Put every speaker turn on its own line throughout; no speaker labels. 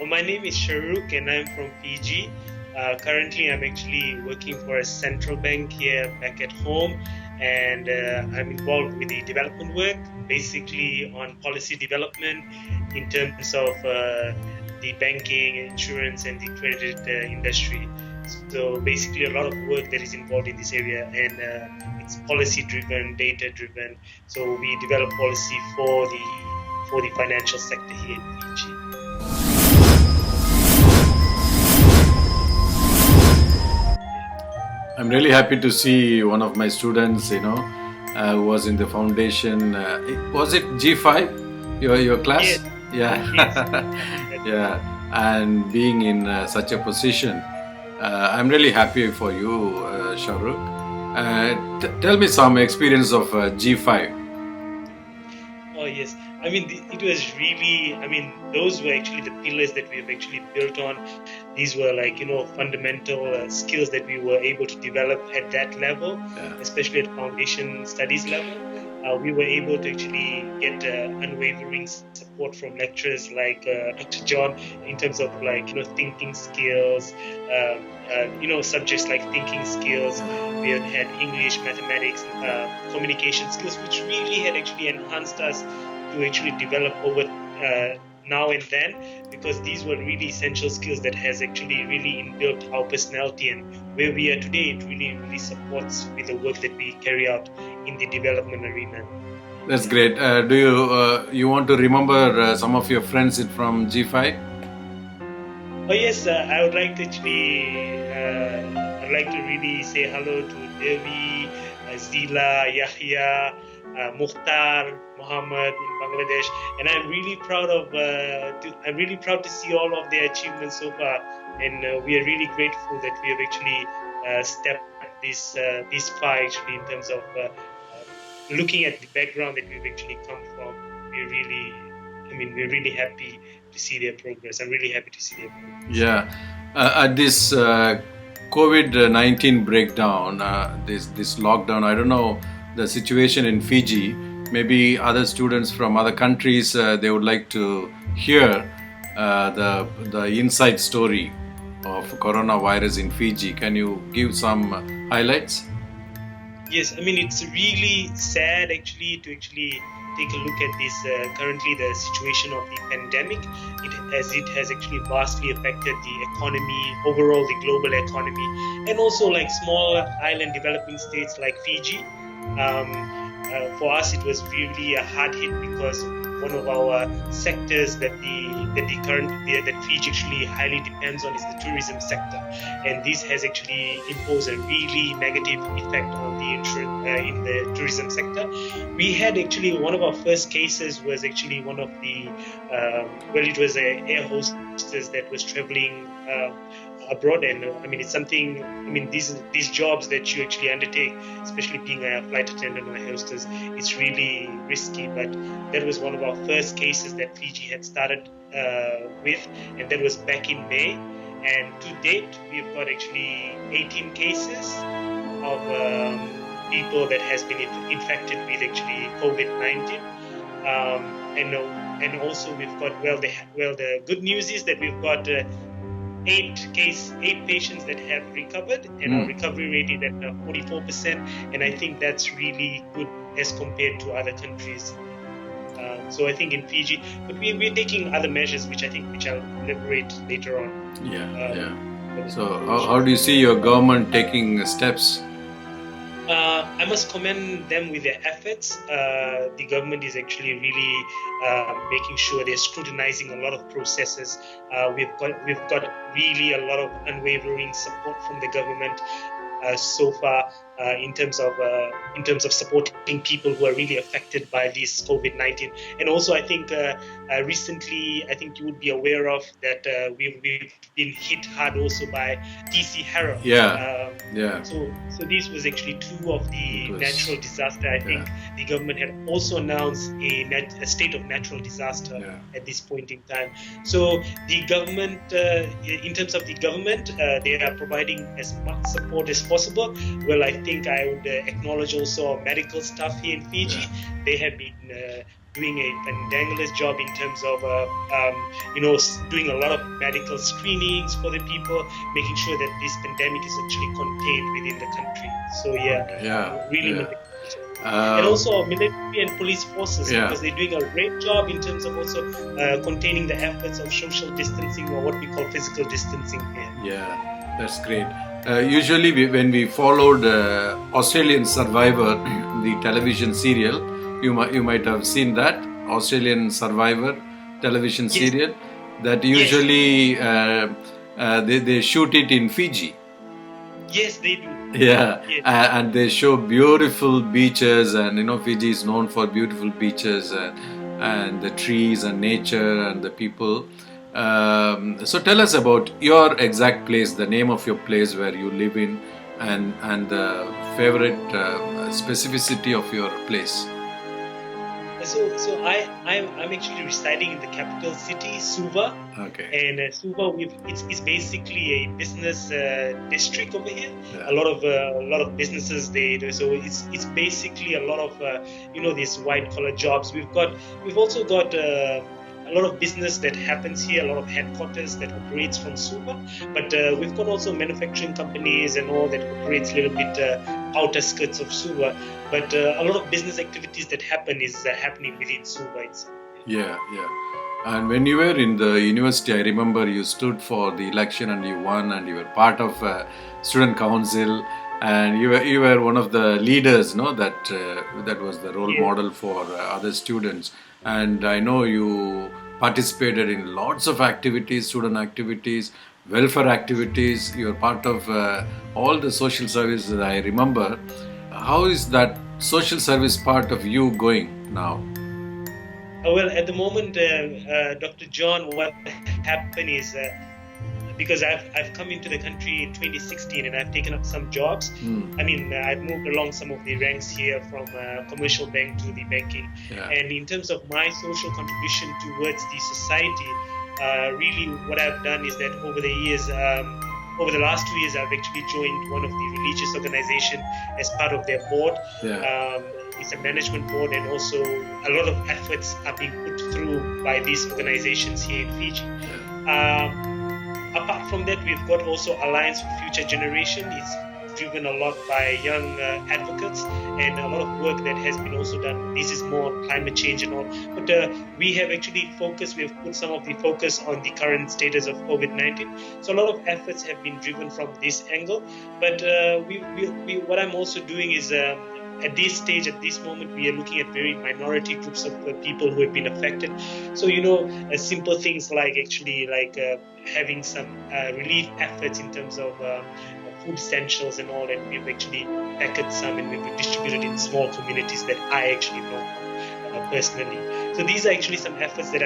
My name is Sharook and I'm from Fiji. Currently, I'm actually working for a central bank here back at home, and I'm involved with the development work, basically on policy development in terms of the banking, insurance, and the credit industry. So basically, a lot of work that is involved in this area, and it's policy-driven, data-driven. So we develop policy for the financial sector here in Fiji.
I'm really happy to see one of my students, who was in the foundation. Was it G5, your class?
Yes,
Yeah,
yes.
yeah. And being in such a position, I'm really happy for you, Shahrukh. Tell me some experience of G5.
Oh, yes. I mean, it was really, I mean, those were actually the pillars that we have actually built on. These were like, fundamental skills that we were able to develop at that level, especially at foundation studies level. We were able to actually get unwavering support from lecturers like Dr. John in terms of like, thinking skills, subjects like thinking skills. We had English, mathematics, communication skills, which really had actually enhanced us to actually develop over now and then, because these were really essential skills that has actually really inbuilt our personality, and where we are today, it really, really supports with the work that we carry out in the development arena.
That's great. Do you want to remember some of your friends from G5?
Oh yes, I would like to actually, I'd like to really say hello to Devi, Zila, Yahya, Mukhtar, Muhammad in Bangladesh, and I'm really proud to see all of their achievements so far, and we are really grateful that we have actually stepped this far actually in terms of looking at the background that we've actually come from. We're really happy to see their progress. I'm really happy to see their progress.
Yeah, at this COVID-19 breakdown, this lockdown, I don't know the situation in Fiji. Maybe other students from other countries, they would like to hear the inside story of coronavirus in Fiji. Can you give some highlights?
Yes, I mean, it's really sad actually to actually take a look at this currently the situation of the pandemic. It has actually vastly affected the economy, overall the global economy, and also like small island developing states like Fiji. For us, it was really a hard hit because one of our sectors that Fiji actually highly depends on is the tourism sector, and this has actually imposed a really negative effect on the in the tourism sector. We had actually one of our first cases was actually one of the it was an air hostess that was traveling abroad, and it's something. These jobs that you actually undertake, especially being a flight attendant or a hostess, it's really risky. But that was one of our first cases that Fiji had started with, and that was back in May. And to date, we've got actually 18 cases of people that has been infected with actually COVID-19. And also we've got the good news is that we've got 8 patients that have recovered, and our recovery rate is at 44%, and I think that's really good as compared to other countries. So I think in Fiji, but we're taking other measures which I'll elaborate later on.
So how do you see your government taking steps?
I must commend them with their efforts. The government is actually really making sure they're scrutinizing a lot of processes. We've got really a lot of unwavering support from the government so far in terms of supporting people who are really affected by this COVID-19. And also, I think recently, I think you would be aware of that we've been hit hard also by DC Harrow. So this was actually 2 of the natural disaster. I think the government had also announced a state of natural disaster at this point in time. So the government, in terms of the government, they are providing as much support as possible. Well, I think I would acknowledge also our medical staff here in Fiji. They have been doing a fantabulous job in terms of doing a lot of medical screenings for the people, making sure that this pandemic is actually contained within the country. So yeah,
Okay. Yeah.
really
Yeah.
making a difference. And
Um,
also our military and police forces,
yeah.
because they're doing a great job in terms of also containing the efforts of social distancing, or what we call physical distancing here.
Yeah, that's great. Usually, when we followed Australian Survivor, the television serial, you might have seen that Australian Survivor television
Yes,
serial. That
yes,
usually they shoot it in Fiji.
yes, they do.
Yeah,
Yes.
and they show beautiful beaches, and Fiji is known for beautiful beaches and the trees and nature and the people. So tell us about your exact place, the name of your place where you live in, and the favorite specificity of your place.
So I'm actually residing in the capital city, Suva,
Okay.
and Suva it's basically a business district over here.
Yeah.
A lot of businesses there. So it's basically a lot of these white collar jobs. We've also got a lot of business that happens here, a lot of headquarters that operates from Suva, but we've got also manufacturing companies and all that operates a little bit outer skirts of Suva. But a lot of business activities that happen is happening within Suva itself.
Yeah, yeah. And when you were in the university, I remember you stood for the election and you won, and you were part of student council, and you were one of the leaders, no? That was the role
Yeah.
model for other students. And I know you participated in lots of activities, student activities, welfare activities. You were part of all the social services. I remember. How is that social service part of you going now?
Well, at the moment, Dr. John, what happened is because I've come into the country in 2016 and I've taken up some jobs. I mean, I've moved along some of the ranks here from commercial bank to the banking.
Yeah.
And in terms of my social contribution towards the society, really what I've done is that over the years, over the last 2 years, I've actually joined one of the religious organization as part of their board.
Yeah.
It's a management board, and also a lot of efforts are being put through by these organizations here in Fiji. Apart from that, we've got also Alliance for Future Generation. It's driven a lot by young advocates, and a lot of work that has been also done. This is more climate change and all. But we have actually focused, we've put some of the focus on the current status of COVID-19. So a lot of efforts have been driven from this angle. But what I'm also doing is at this stage, at this moment, we are looking at very minority groups of people who have been affected. So, simple things like actually having some relief efforts in terms of food essentials and all, and we've actually packaged some and we've distributed in small communities that I actually know personally. So these are actually some efforts that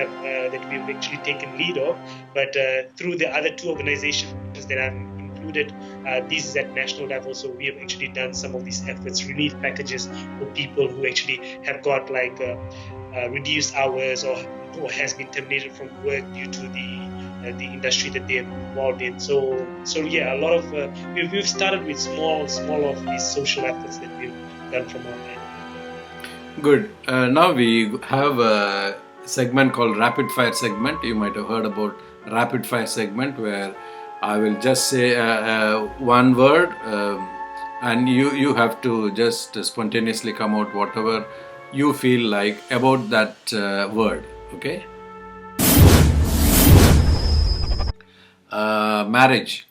we've actually taken lead of, but through the other two organizations that I'm included, this is at national level, so we have actually done some of these efforts, relief packages for people who actually have got reduced hours or has been terminated from work due to the industry that they're involved in. So yeah, a lot of we've started with small of these social efforts that we've done from our end.
Good. Now we have a segment called Rapid Fire segment. You might have heard about Rapid Fire segment, where I will just say one word, and you have to just spontaneously come out whatever you feel like about that word. Okay? Marriage.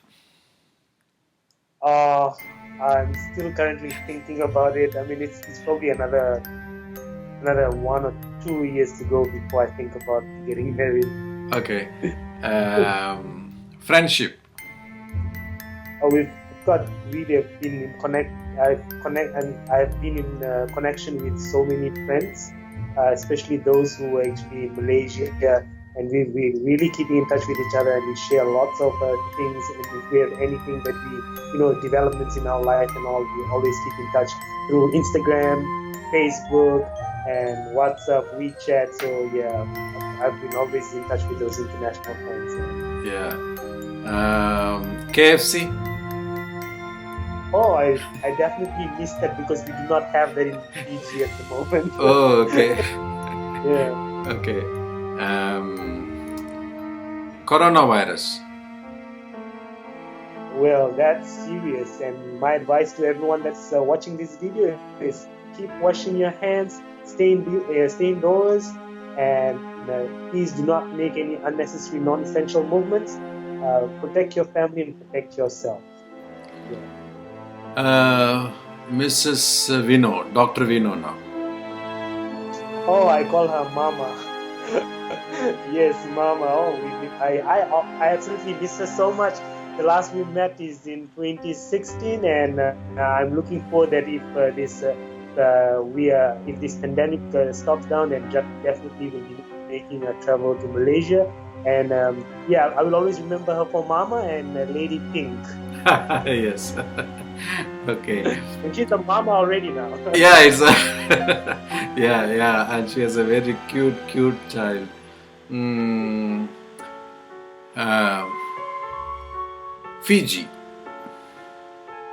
I'm still currently thinking about it. I mean, it's probably another 1 or 2 years to go before I think about getting married.
Okay. Friendship.
We have been in I've been in connection with so many friends, especially those who are actually in Malaysia, and we're really keeping in touch with each other, and we share lots of things. And if we have anything that developments in our life and all, we always keep in touch through Instagram, Facebook, and WhatsApp, WeChat. So yeah, I've been always in touch with those international friends.
Yeah. KFC.
Oh, I definitely missed that because we do not have that in Fiji at the moment.
Oh, okay.
Yeah.
Okay. Coronavirus.
Well, that's serious. And my advice to everyone that's watching this video is keep washing your hands, stay indoors, and please do not make any unnecessary non-essential movements. Protect your family and protect yourself. Yeah.
Uh, Mrs. Vino, Dr. Vino now.
Oh, I call her Mama. Yes, Mama. Oh, I absolutely miss her so much. The last we met is in 2016, and I'm looking forward that if this pandemic stops down, then definitely will be making a travel to Malaysia. And yeah, I will always remember her for Mama and Lady Pink.
Yes. Okay.
And she's a Mama already now.
Yeah, it's yeah, yeah, and she has a very cute child. Mm, uh, Fiji.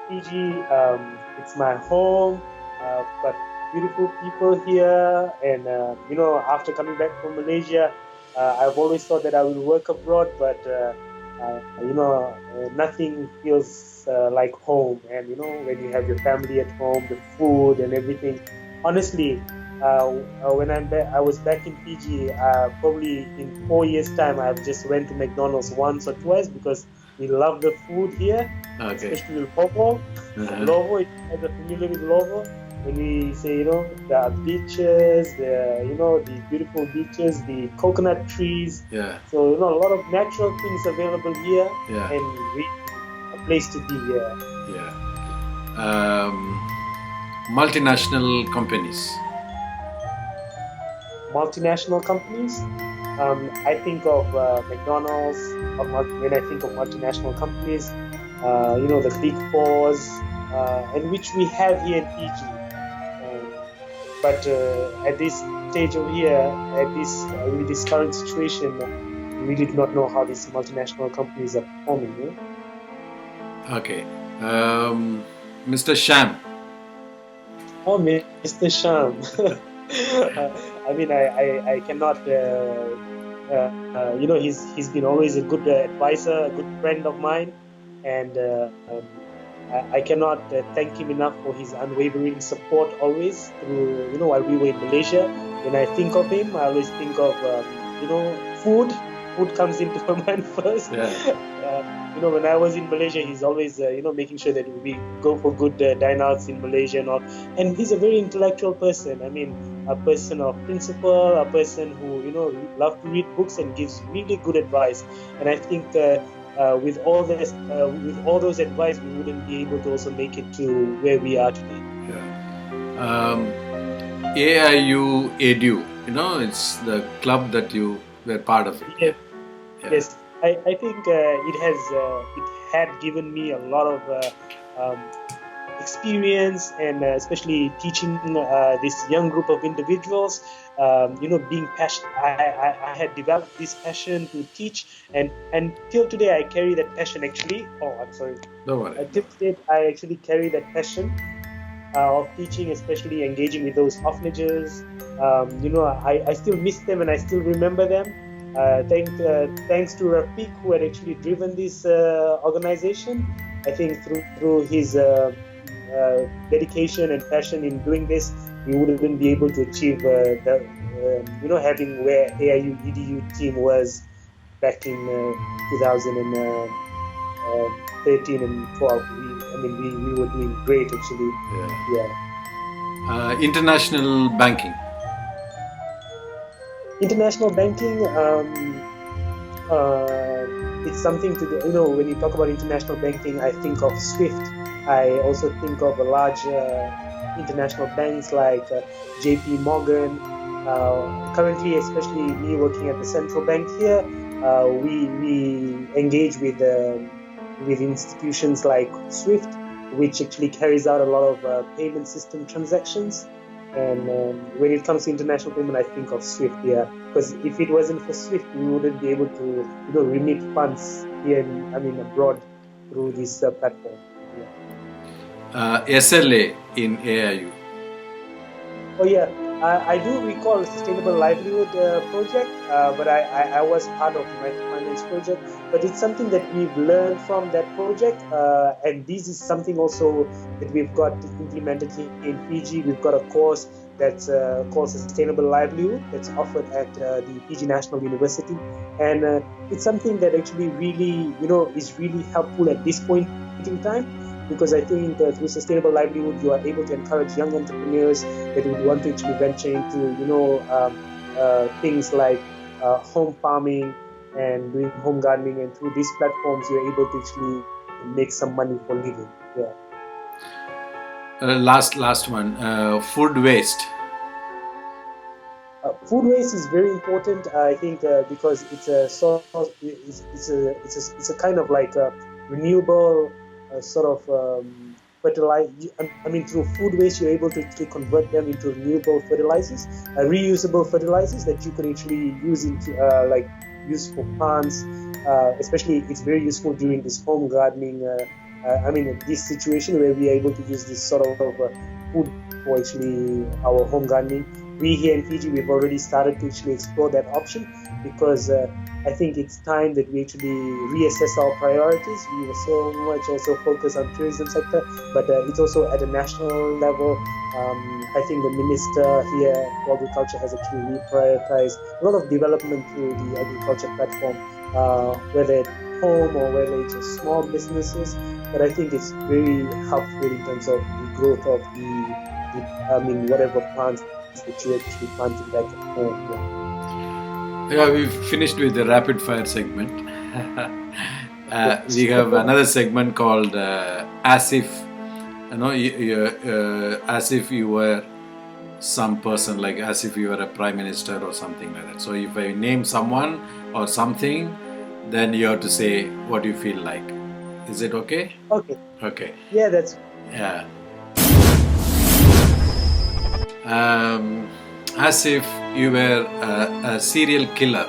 Fiji, it's my home. Got beautiful people here, and after coming back from Malaysia, I've always thought that I will work abroad, but nothing feels like home. And when you have your family at home, the food and everything. Honestly, when I was back in Fiji. Probably in 4 years' time, I've just went to McDonald's once or twice because we love the food here,
Okay.
especially Lovo.
Uh-huh.
Lovo, if you guys are familiar with Lovo, when we say, the beaches, the beautiful beaches, the coconut trees.
Yeah,
So, a lot of natural things available here,
yeah,
and really a place to be here.
yeah. Multinational companies.
Multinational companies. I think of McDonald's. When I think of multinational companies, the big fours, and which we have here in Fiji. But at this stage over here, with this current situation, we really do not know how these multinational companies are performing.
Okay. Mr.Shamm.
Oh, Mr.Shamm. I mean, I cannot. He's been always a good advisor, a good friend of mine, and I cannot thank him enough for his unwavering support always through, while we were in Malaysia. When I think of him, I always think of, food. Food comes into my mind first.
Yeah.
When I was in Malaysia, he's always, making sure that we go for good dine outs in Malaysia and all. And he's a very intellectual person. I mean, a person of principle, a person who, loves to read books and gives really good advice. And I think with all those advice, we wouldn't be able to also make it to where we are today.
Yeah. AiU Edu. It's the club that you were part of.
Yes,
Yeah.
yes. I think it had given me a lot of experience, and especially teaching this young group of individuals. Being passionate. I had developed this passion to teach, and till today I carry that passion. Actually, I'm sorry.
Don't worry.
Till today I actually carry that passion of teaching, especially engaging with those orphanages. I still miss them and I still remember them. Thanks to Rafiq, who had actually driven this organization. I think through his dedication and passion in doing this, we wouldn't be able to achieve having where AiU EDU team was back in 2013 and 12. We were doing great actually. Yeah.
International banking.
International banking, it's something to do. When you talk about international banking, I think of SWIFT. I also think of a large international banks like JP Morgan. Currently, especially me working at the central bank here, we engage with institutions like SWIFT, which actually carries out a lot of payment system transactions. And when it comes to international payment, I think of SWIFT, yeah. Because if it wasn't for SWIFT, we wouldn't be able to, remit funds here, abroad through this platform.
SLA in AiU.
Oh yeah, I do recall a sustainable livelihood project, but I was part of the microfinance project. But it's something that we've learned from that project, and this is something also that we've got implemented here in Fiji. We've got a course that's called Sustainable Livelihood that's offered at the Fiji National University, and it's something that actually really, is really helpful at this point in time, because I think through sustainable livelihood, you are able to encourage young entrepreneurs that would want to actually venture into, things like home farming and doing home gardening. And through these platforms, you're able to actually make some money for living. Yeah.
Last one. Food waste.
Food waste is very important, I think, because it's a sort of, it's a kind of like a renewable sort of fertilizer. I mean, through food waste, you're able to actually convert them into renewable fertilizers, reusable fertilizers that you could actually use into like use for plants. Especially, it's very useful during this home gardening. I mean, this situation where we are able to use this sort of food for actually our home gardening. We here in Fiji, we've already started to actually explore that option, because I think it's time that we actually reassess our priorities. We were so much also focused on tourism sector, but it's also at a national level. I think the minister here for agriculture has actually reprioritized a lot of development through the agriculture platform, whether at home or whether it's just small businesses. But I think it's very helpful in terms of the growth of I mean, whatever plants that you're actually planting back at home. Yeah.
Yeah, we've finished with the rapid fire segment.
Yes.
We have another segment called as if, as if you were some person, like as if you were a prime minister or something like that. So if I name someone or something, then you have to say what you feel like. Is it okay?
Okay.
Okay.
Yeah, that's
Yeah. As if you were a serial killer.